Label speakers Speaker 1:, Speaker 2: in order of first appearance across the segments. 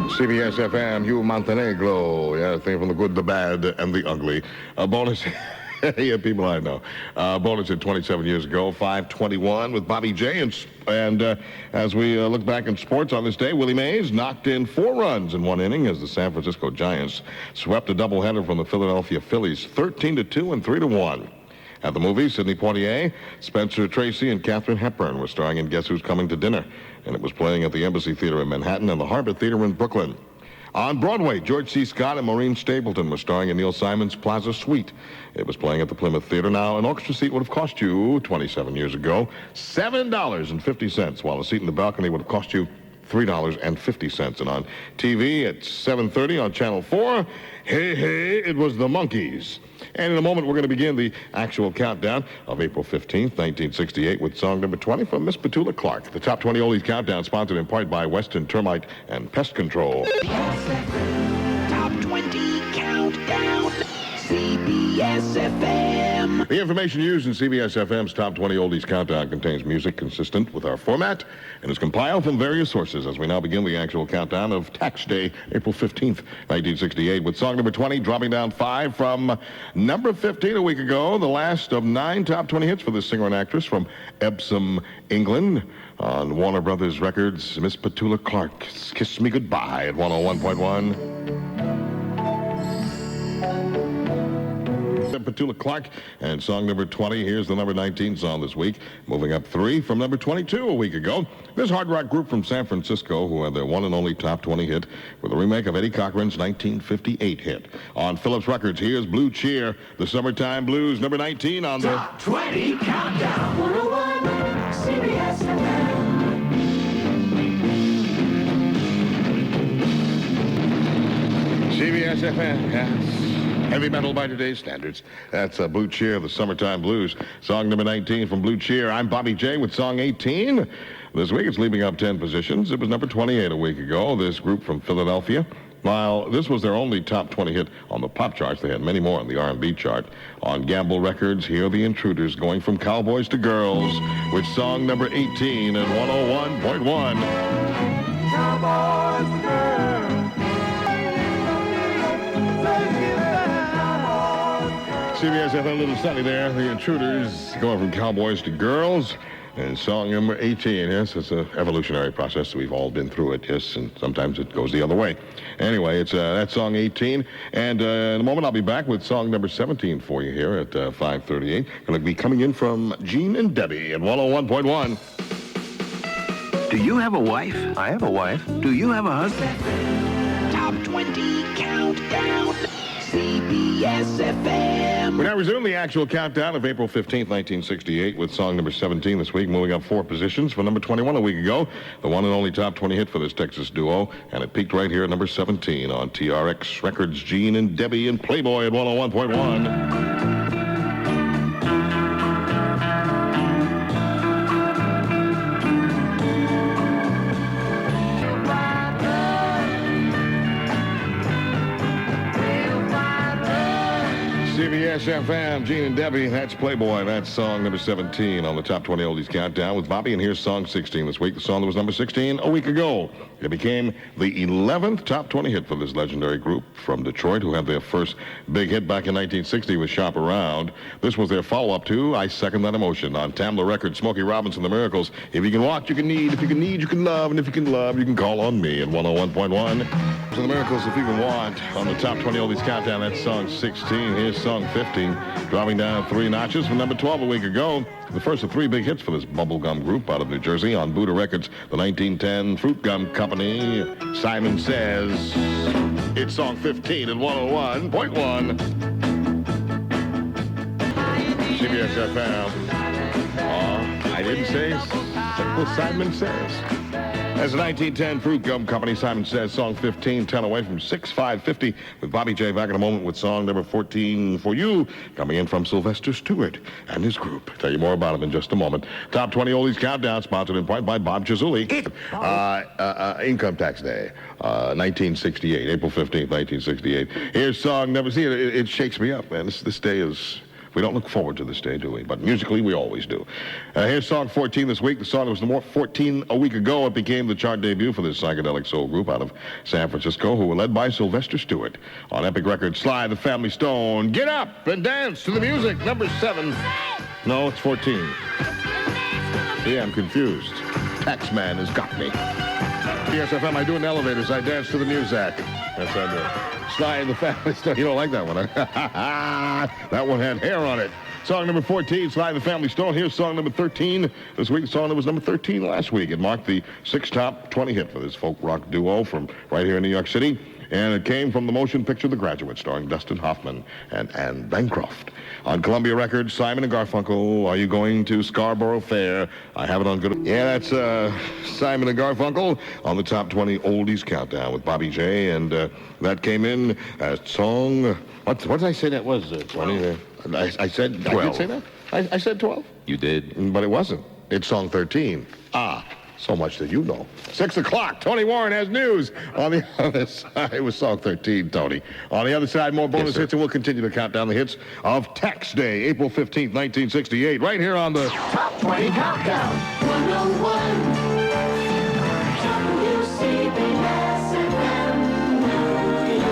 Speaker 1: WCBS-FM, Hugh Montenegro. Yeah, thing from the good, the bad, and the ugly. A bonus. Yeah, people I know. Bonus at 27 years ago, 521 with Bobby J. And as we look back in sports on this day, Willie Mays knocked in 4 runs in 1 inning as the San Francisco Giants swept a doubleheader from the Philadelphia Phillies, 13-2 and 3-1. At the movies, Sidney Poitier, Spencer Tracy, and Katharine Hepburn were starring in Guess Who's Coming to Dinner, and it was playing at the Embassy Theater in Manhattan and the Harbor Theater in Brooklyn. On Broadway, George C. Scott and Maureen Stapleton were starring in Neil Simon's Plaza Suite. It was playing at the Plymouth Theater. Now, an orchestra seat would have cost you, 27 years ago, $7.50, while a seat in the balcony would have cost you $3.50. And on TV at 7:30 on Channel 4, hey, hey, it was the Monkees. And in a moment, we're going to begin the actual countdown of April 15th, 1968, with song number 20 from Miss Petula Clark. The Top 20 Oldies Countdown, sponsored in part by Western Termite and Pest Control.
Speaker 2: Top 20 Countdown, CBS-FM.
Speaker 1: The information used in CBS-FM's Top 20 Oldies Countdown contains music consistent with our format and is compiled from various sources as we now begin the actual countdown of Tax Day, April 15th, 1968, with song number 20 dropping down 5 from number 15 a week ago, the last of 9 top 20 hits for this singer and actress from Epsom, England. On Warner Brothers Records, Miss Petula Clark, Kiss Me Goodbye at 101.1. Petula Clark, and song number 20. Here's the number 19 song this week, moving up 3 from number 22 a week ago. This hard rock group from San Francisco, who had their one and only top 20 hit with a remake of Eddie Cochran's 1958 hit. On Phillips Records, here's Blue Cheer, the Summertime Blues, number 19 on the
Speaker 2: Top 20 Countdown, 101 CBS-FM.
Speaker 1: CBS-FM, yes. Heavy metal by today's standards. That's Blue Cheer, the Summertime Blues. Song number 19 from Blue Cheer. I'm Bobby J with song 18. This week it's leaping up 10 positions. It was number 28 a week ago. This group from Philadelphia. While this was their only top 20 hit on the pop charts, they had many more on the R&B chart. On Gamble Records, here are the Intruders going from cowboys to girls with song number 18 at 101.1.
Speaker 2: Cowboys to girls.
Speaker 1: CBS-FM, a little sunny there. The Intruders going from cowboys to girls. And song number 18, yes, it's an evolutionary process. We've all been through it, yes, and sometimes it goes the other way. Anyway, it's that song 18. And in a moment, I'll be back with song number 17 for you here at 5:38. Going to be coming in from Gene and Debbie at 101.1.
Speaker 3: Do you have a wife?
Speaker 4: I have a wife.
Speaker 3: Do you have a husband?
Speaker 2: Top 20 Countdown, CBS-FM.
Speaker 1: We now resume the actual countdown of April 15th, 1968, with song number 17 this week, moving up 4 positions from number 21 a week ago, the one and only top 20 hit for this Texas duo, and it peaked right here at number 17 on TRX Records, Gene and Debbie and Playboy at 101.1. CBS-FM, Gene and Debbie, that's Playboy. That's song number 17 on the Top 20 Oldies Countdown with Bobby, and here's song 16 this week, the song that was number 16 a week ago. It became the 11th top 20 hit for this legendary group from Detroit, who had their first big hit back in 1960 with Shop Around. This was their follow-up to I Second That Emotion on Tamla Records, Smokey Robinson, The Miracles. If you can walk, you can need. If you can need, you can love. And if you can love, you can call on me at 101.1. So The Miracles, If You Can Want, on the Top 20 Oldies Countdown. That's song 16. Here's song 15, dropping down 3 notches from number 12 a week ago. The first of 3 big hits for this bubblegum group out of New Jersey on Buddha Records, the 1910 Fruit Gum Company, Simon Says. It's song 15 at 101.1. CBS-FM. I didn't say Simon Says. As the 1910 Fruit Gum Company, Simon Says, song 15, 10 away from 6,550, with Bobby J back in a moment with song number 14 for you, coming in from Sylvester Stewart and his group. Tell you more about him in just a moment. Top 20 Oldies Countdown, sponsored in part by Bob Chizzuli. Income Tax Day, 1968, April 15th, 1968. Here's song number, see, it shakes me up, man. This day is We don't look forward to this day, do we? But musically, we always do. Here's song 14 this week. The song was 14 a week ago. It became the chart debut for this psychedelic soul group out of San Francisco, who were led by Sylvester Stewart. On Epic Records, Sly the Family Stone. Get up and dance to the music. Number 7. No, it's 14. Yeah, I'm confused. Taxman has got me. WCBS-FM, I do in elevators. I dance to the music. That's what I do. Sly and the Family Stone. You don't like that one, huh? That one had hair on it. Song number 14, Sly and the Family Stone. Here's song number 13 this week. The song that was number 13 last week. It marked the 6th top 20 hit for this folk rock duo from right here in New York City. And it came from the motion picture The Graduate, starring Dustin Hoffman and Anne Bancroft. On Columbia Records, Simon and Garfunkel, Are You Going to Scarborough Fair? I have it on good. Yeah, that's Simon and Garfunkel on the top 20 oldies countdown with Bobby J. And that came in as song. What did I say that was, Tony? I said 12. I did say that? I said 12?
Speaker 4: You did.
Speaker 1: But it wasn't. It's song 13. So much that you know. 6 o'clock. Tony Warren has news. On the other side, it was song 13, Tony. On the other side, more bonus hits, and we'll continue to count down the hits of Tax Day, April 15th, 1968, right here on the
Speaker 2: Top 20 Countdown. 101. WCBS-FM New York.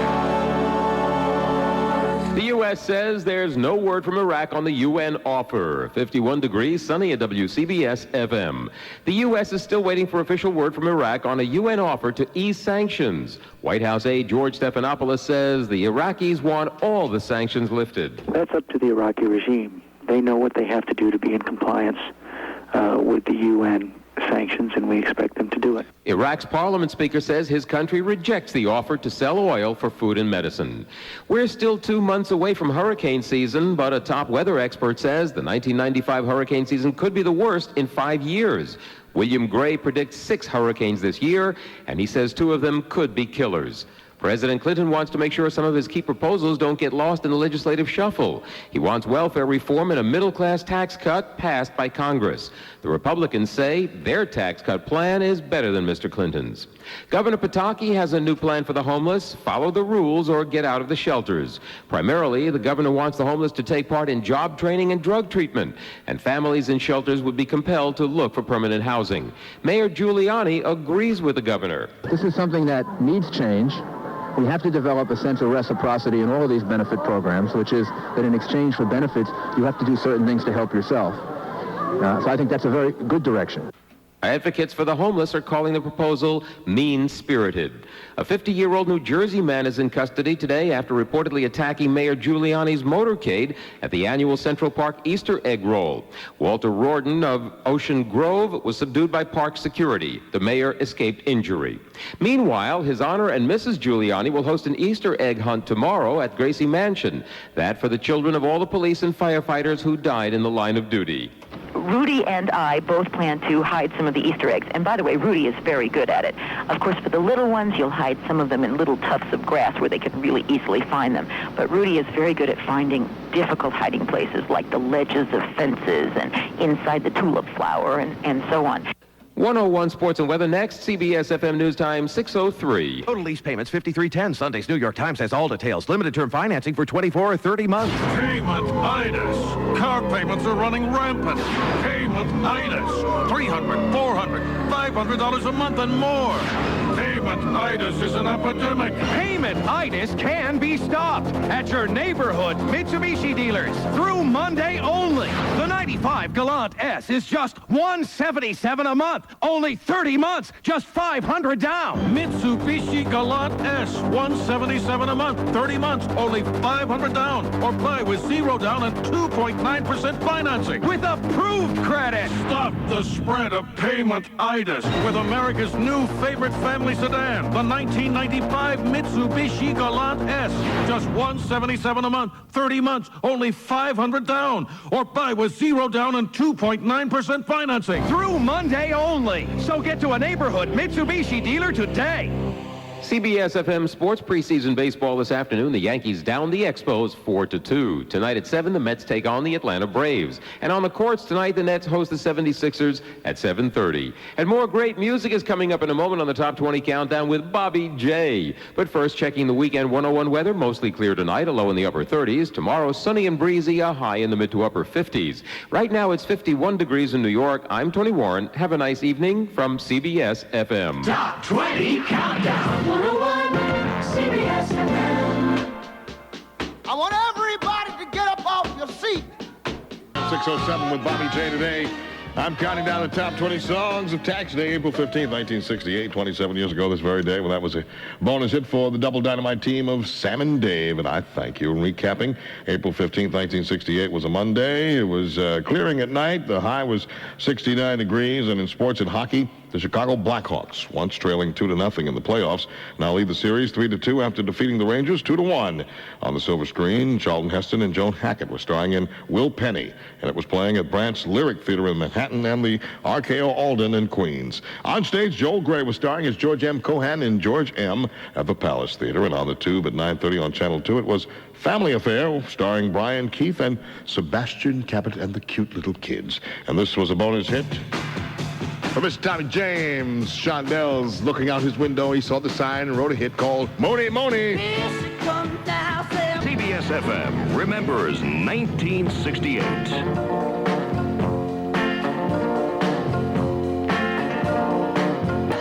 Speaker 4: The U.S. says there's no word from Iraq on the UN offer. 51 degrees, sunny at WCBS-FM. The U.S. is still waiting for official word from Iraq on a UN offer to ease sanctions. White House aide George Stephanopoulos says the Iraqis want all the sanctions lifted.
Speaker 5: That's up to the Iraqi regime. They know what they have to do to be in compliance with the UN sanctions, and we expect them to do it.
Speaker 4: Iraq's parliament speaker says his country rejects the offer to sell oil for food and medicine. We're still 2 months away from hurricane season, but a top weather expert says the 1995 hurricane season could be the worst in 5 years. William Gray predicts 6 hurricanes this year, and he says 2 of them could be killers. President Clinton wants to make sure some of his key proposals don't get lost in the legislative shuffle. He wants welfare reform and a middle-class tax cut passed by Congress. The Republicans say their tax cut plan is better than Mr. Clinton's. Governor Pataki has a new plan for the homeless: follow the rules or get out of the shelters. Primarily, the governor wants the homeless to take part in job training and drug treatment, and families in shelters would be compelled to look for permanent housing. Mayor Giuliani agrees with the governor.
Speaker 6: This is something that needs change. We have to develop a sense of reciprocity in all of these benefit programs, which is that in exchange for benefits, you have to do certain things to help yourself. So I think that's a very good direction.
Speaker 4: Advocates for the homeless are calling the proposal mean-spirited. A 50-year-old New Jersey man is in custody today after reportedly attacking Mayor Giuliani's motorcade at the annual Central Park Easter egg roll. Walter Rorden of Ocean Grove was subdued by park security. The mayor escaped injury. Meanwhile, His Honor and Mrs. Giuliani will host an Easter egg hunt tomorrow at Gracie Mansion. That for the children of all the police and firefighters who died in the line of duty.
Speaker 7: Rudy and I both plan to hide some of the Easter eggs. And by the way, Rudy is very good at it. Of course, for the little ones, you'll hide some of them in little tufts of grass where they can really easily find them. But Rudy is very good at finding difficult hiding places like the ledges of fences and inside the tulip flower and so on.
Speaker 4: 101 Sports and Weather next. CBS-FM News Time, 6:03.
Speaker 8: Total lease payments, $53.10. Sunday's New York Times has all details. Limited term financing for 24 or 30 months.
Speaker 9: Payment-itis. Car payments are running rampant. Payment-itis. $300, $400, $500 a month and more. Payment-itis is an epidemic.
Speaker 8: Payment-itis can be stopped at your neighborhood Mitsubishi dealers through Monday only. The 95 Galant S is just $177 a month. Only 30 months, just $500 down.
Speaker 9: Mitsubishi Galant S, $177 a month, 30 months, only $500 down. Or buy with 0 down and 2.9% financing.
Speaker 8: With approved credit.
Speaker 9: Stop the spread of payment-itis with America's new favorite family sedan, the 1995 Mitsubishi Galant S. Just $177 a month, 30 months, only $500 down. Or buy with 0 down and 2.9% financing.
Speaker 8: Through Monday only. So get to a neighborhood Mitsubishi dealer today.
Speaker 4: CBS-FM Sports preseason baseball this afternoon. The Yankees down the Expos 4-2. Tonight at 7, the Mets take on the Atlanta Braves. And on the courts tonight, the Nets host the 76ers at 7:30. And more great music is coming up in a moment on the Top 20 Countdown with Bobby J. But first, checking the weekend 101 weather. Mostly clear tonight, a low in the upper 30s. Tomorrow, sunny and breezy, a high in the mid to upper 50s. Right now, it's 51 degrees in New York. I'm Tony Warren. Have a nice evening from CBS-FM.
Speaker 2: Top 20 Countdown. 101 CBS-FM.
Speaker 10: I want everybody to get up off your seat.
Speaker 1: 6:07 with Bobby J today. I'm counting down the top 20 songs of Tax Day, April 15th, 1968, 27 years ago this very day. Well, that was a bonus hit for the Double Dynamite team of Sam and Dave, and I thank you. Recapping, April 15th, 1968 was a Monday. It was clearing at night. The high was 69 degrees, and in sports and hockey, the Chicago Blackhawks, once trailing 2-0 in the playoffs, now lead the series 3-2 after defeating the Rangers 2-1. On the silver screen, Charlton Heston and Joan Hackett were starring in Will Penny, and it was playing at Brandt's Lyric Theater in Manhattan and the RKO Alden in Queens. On stage, Joel Grey was starring as George M. Cohan in George M. at the Palace Theater, and on the tube at 9:30 on Channel 2, it was Family Affair, starring Brian Keith and Sebastian Cabot and the Cute Little Kids. And this was a bonus hit for Mr. Tommy James. Shondel's looking out his window. He saw the sign and wrote a hit called Moni Moni.
Speaker 3: CBS-FM remembers 1968.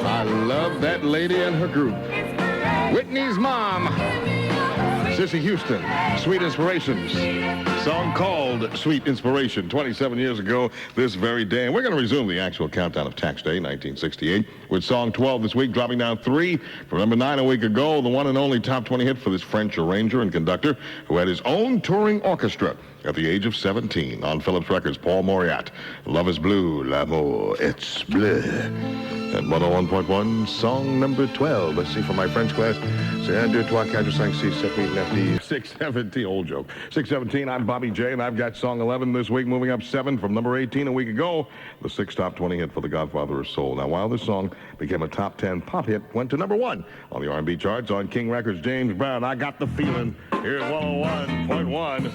Speaker 1: I love that lady and her group. Whitney's mom, Sissy Houston, Sweet Inspirations. Song called Sweet Inspiration, 27 years ago this very day. And we're going to resume the actual countdown of Tax Day, 1968, with song 12 this week, dropping down 3 from number 9 a week ago, the one and only top 20 hit for this French arranger and conductor who had his own touring orchestra at the age of 17 on Phillips Records, Paul Mauriat. Love is blue, l'amour, it's bleu. At 101.1, song number 12. Let's see from my French class. C'est 1, 2, 3, 4, 5, 6, 7, 8, 9, 10. 617, old joke. 617, I'm Bobby J, and I've got song 11 this week, moving up 7 from number 18 a week ago. The 6th top 20 hit for the Godfather of Soul. Now, while this song became a top 10 pop hit, went to number 1 on the R&B charts on King Records. James Brown, I Got the Feeling, here at 101.1.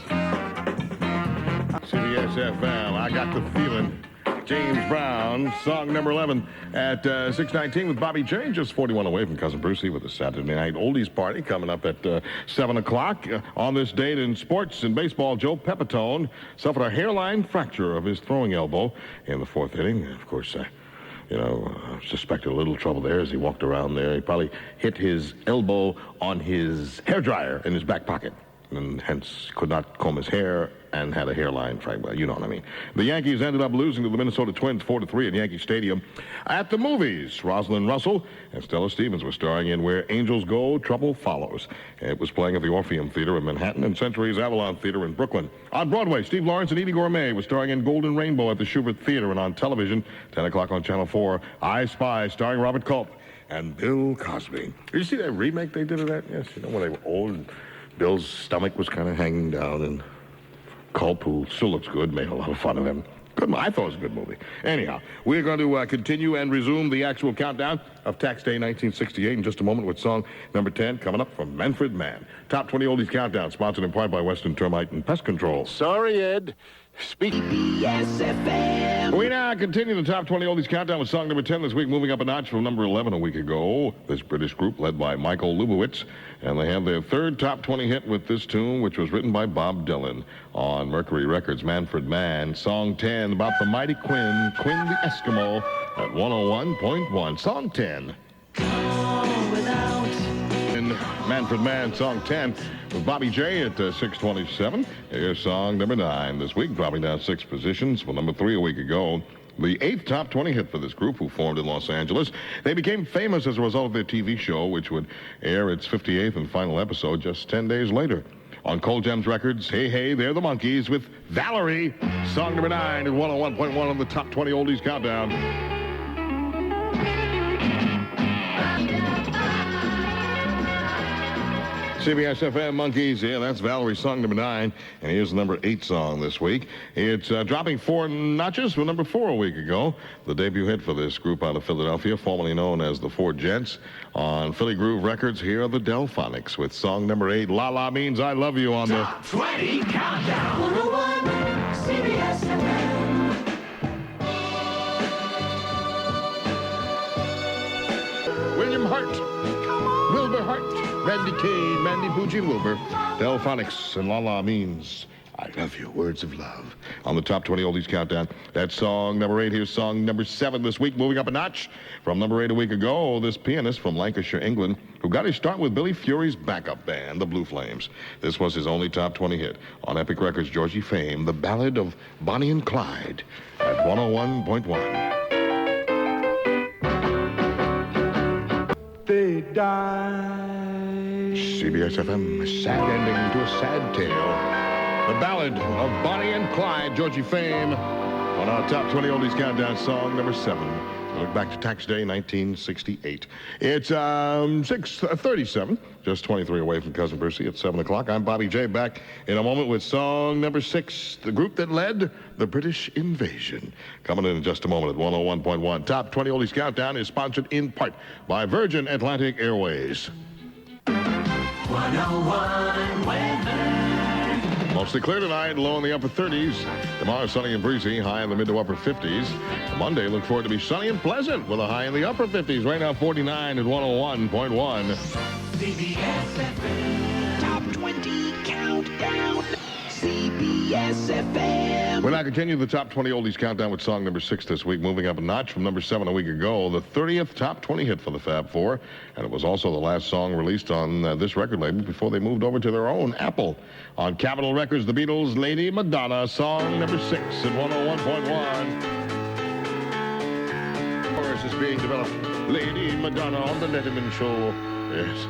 Speaker 1: CBS-FM, I Got the Feeling. James Brown, song number 11 at 6:19 with Bobby J, just 41 away from Cousin Brucey with the Saturday Night Oldies Party coming up at 7 o'clock. On this date in sports and baseball, Joe Pepitone suffered a hairline fracture of his throwing elbow in the 4th inning. Of course, suspected a little trouble there as he walked around there. He probably hit his elbow on his hairdryer in his back pocket, and hence could not comb his hair and had a hairline fracture. You know what I mean. The Yankees ended up losing to the Minnesota Twins 4-3 at Yankee Stadium. At the movies, Rosalind Russell and Stella Stevens were starring in Where Angels Go, Trouble Follows. It was playing at the Orpheum Theater in Manhattan and Century's Avalon Theater in Brooklyn. On Broadway, Steve Lawrence and Edie Gourmet were starring in Golden Rainbow at the Schubert Theater, and on television, 10 o'clock on Channel 4, I Spy, starring Robert Culp and Bill Cosby. Did you see that remake they did of that? Yes, when they were old and Bill's stomach was kind of hanging down, and Culp, who still looks good, made a lot of fun of him. Good, I thought it was a good movie. Anyhow, we're going to continue and resume the actual countdown of Tax Day 1968 in just a moment with song number 10 coming up from Manfred Mann. Top 20 Oldies Countdown, sponsored in part by Western Termite and Pest Control.
Speaker 3: Sorry, Ed.
Speaker 2: CBS-FM.
Speaker 1: We now continue the Top 20 Oldies Countdown with song number 10 this week, moving up a notch from number 11 a week ago. This British group led by Michael Lubowitz, and they have their 3rd top 20 hit with this tune, which was written by Bob Dylan on Mercury Records, Manfred Mann. Song 10 about the mighty Quinn the Eskimo at 101.1. Song 10. Manfred Mann, song 10 with Bobby J at 6:27. Here's song number 9 this week, dropping down 6 positions from number 3 a week ago. The 8th top 20 hit for this group, who formed in Los Angeles. They became famous as a result of their TV show, which would air its 58th and final episode just 10 days later. On Cold Gems Records, Hey Hey, they're the Monkees with Valerie, song number 9 at 101.1 on the Top 20 Oldies Countdown. WCBS-FM Monkeys, yeah, that's Valerie's song number 9, and here's the number 8 song this week. It's dropping 4 notches from number 4 a week ago. The debut hit for this group out of Philadelphia, formerly known as the Four Gents. On Philly Groove Records, here are the Delphonics with song number 8, La La Means I Love You on
Speaker 2: Top 20 Countdown. 101 CBS-FM.
Speaker 1: William Hart, Wilbur Hart, Randy Kane, Mandy Bougie Wilbur, Delphonics, and La La Means I Love You, Words of Love. On the Top 20 Oldies Countdown, that's song number 8. Here's song number 7 this week, moving up a notch from number 8 a week ago. This pianist from Lancashire, England, who got his start with Billy Fury's backup band, the Blue Flames. This was his only Top 20 hit. On Epic Records' Georgie fame, the Ballad of Bonnie and Clyde at 101.1.
Speaker 10: They died.
Speaker 1: CBS-FM, a sad ending to a sad tale. The Ballad of Bonnie and Clyde, Georgie fame, on our Top 20 Oldies Countdown, song number 7. We look back to tax day, 1968. It's 6:37, just 23 away from Cousin Percy at 7 o'clock. I'm Bobby J, back in a moment with song number 6, the group that led the British invasion. Coming in just a moment at 101.1. Top 20 Oldies Countdown is sponsored in part by Virgin Atlantic Airways.
Speaker 2: 101 weather.
Speaker 1: Mostly clear tonight, low in the upper 30s. Tomorrow, sunny and breezy, high in the mid to upper 50s. Monday, look forward to be sunny and pleasant with a high in the upper 50s. Right now, 49 at 101.1.
Speaker 2: CBS-FM. Top 20 Countdown. CBS-FM.
Speaker 1: We'll now continue the Top 20 Oldies Countdown with song number 6 this week, moving up a notch from number 7 a week ago, the 30th Top 20 hit for the Fab Four, and it was also the last song released on this record label before they moved over to their own Apple. On Capitol Records, the Beatles, Lady Madonna, song number 6 at 101.1. Chorus is being developed. Lady Madonna on the Letterman Show. Yes,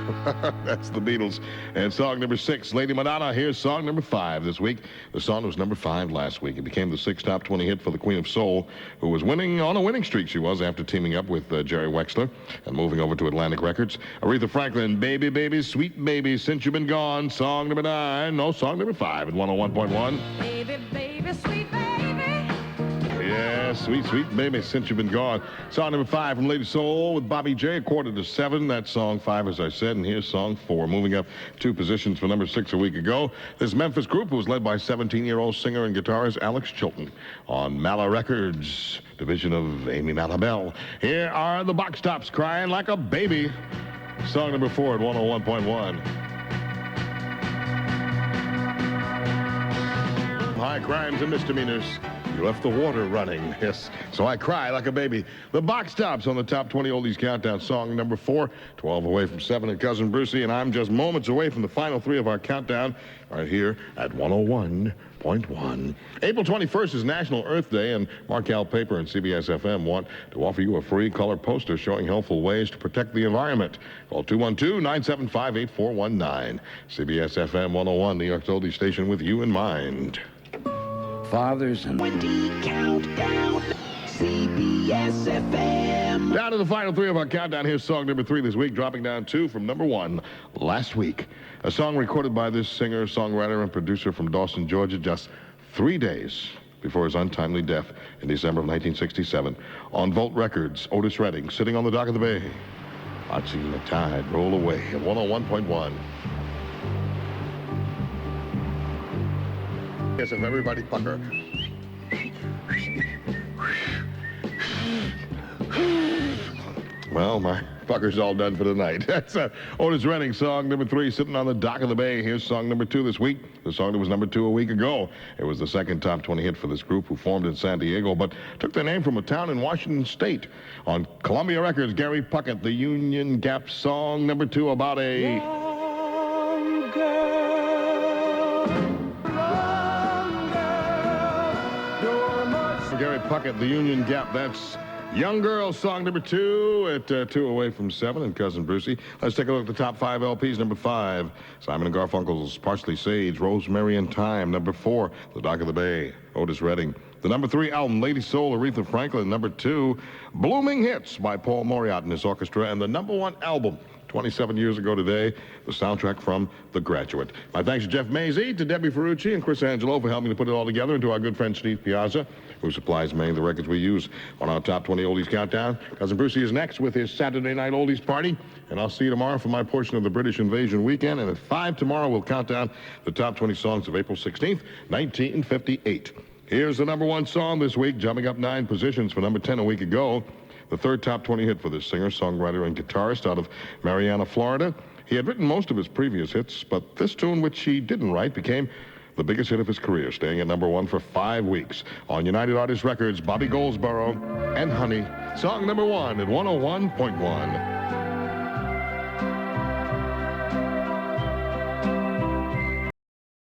Speaker 1: that's the Beatles. And song number 6, Lady Madonna. Here's song number 5 this week. The song was number 5 last week. It became the 6th Top 20 hit for the Queen of Soul, who was winning on a winning streak. She was after teaming up with Jerry Wexler and moving over to Atlantic Records. Aretha Franklin, Baby, Baby, Sweet Baby, Since You've Been Gone. Song number 9. No, song number 5 at 101.1.
Speaker 11: Baby, baby, sweet baby.
Speaker 1: Yeah, sweet, sweet baby, Since You've Been Gone. Song number 5 from Lady Soul with Bobby J, 6:45. That's song 5, as I said, and here's song 4. Moving up 2 positions for number 6 a week ago. This Memphis group was led by 17-year-old singer and guitarist Alex Chilton on Mala Records, division of Amy Malabelle. Here are the Box Tops, Crying Like a Baby. Song number 4 at 101.1. High crimes and misdemeanors. You left the water running, yes. So I cry like a baby. The Box Tops on the Top 20 Oldies Countdown, song number 4. 12 away from 7 at Cousin Brucey, and I'm just moments away from the final 3 of our countdown right here at 101.1. April 21st is National Earth Day, and Markel Paper and CBS-FM want to offer you a free color poster showing helpful ways to protect the environment. Call 212-975-8419. CBS-FM 101, New York's oldie station with you in mind.
Speaker 10: Fathers and
Speaker 2: 20 Countdown. CBS-FM.
Speaker 1: Down to the final 3 of our countdown. Here's song number 3 this week, dropping down 2 from number 1 last week. A song recorded by this singer, songwriter, and producer from Dawson, Georgia, just 3 days before his untimely death in December of 1967. On Volt Records, Otis Redding, Sitting on the Dock of the Bay, watching the tide roll away at 101.1. Yes, if everybody pucker. Well, my pucker's all done for the night. That's Otis Redding, song number 3, Sitting on the Dock of the Bay. Here's song number 2 this week, the song that was number 2 a week ago. It was the 2nd Top 20 hit for this group, who formed in San Diego, but took their name from a town in Washington State. On Columbia Records, Gary Puckett, the Union Gap, song number 2, about a...
Speaker 10: Long girl,
Speaker 1: Gary Puckett, the Union Gap. That's Young Girl, song number 2 at 2 away from 7 and Cousin Brucey. Let's take a look at the top 5 LPs. Number 5, Simon & Garfunkel's Parsley Sage, Rosemary and Thyme. Number 4, The Dock of the Bay, Otis Redding. The number 3 album, Lady Soul, Aretha Franklin. Number 2, Blooming Hits by Paul Moriarty and his orchestra. And the number 1 album, 27 years ago today, the soundtrack from The Graduate. My thanks to Jeff Mazie, to Debbie Ferrucci, and Chris Angelo for helping to put it all together, and to our good friend Steve Piazza, who supplies many of the records we use on our Top 20 Oldies Countdown. Cousin Brucey is next with his Saturday Night Oldies Party, and I'll see you tomorrow for my portion of the British Invasion Weekend, and at 5 tomorrow we'll count down the top 20 songs of April 16th, 1958. Here's the number 1 song this week, jumping up 9 positions for number 10 a week ago. The third top 20 hit for this singer, songwriter, and guitarist out of Marianna, Florida. He had written most of his previous hits, but this tune, which he didn't write, became the biggest hit of his career, staying at number 1 for 5 weeks. On United Artists Records, Bobby Goldsboro and Honey, song number 1 at 101.1.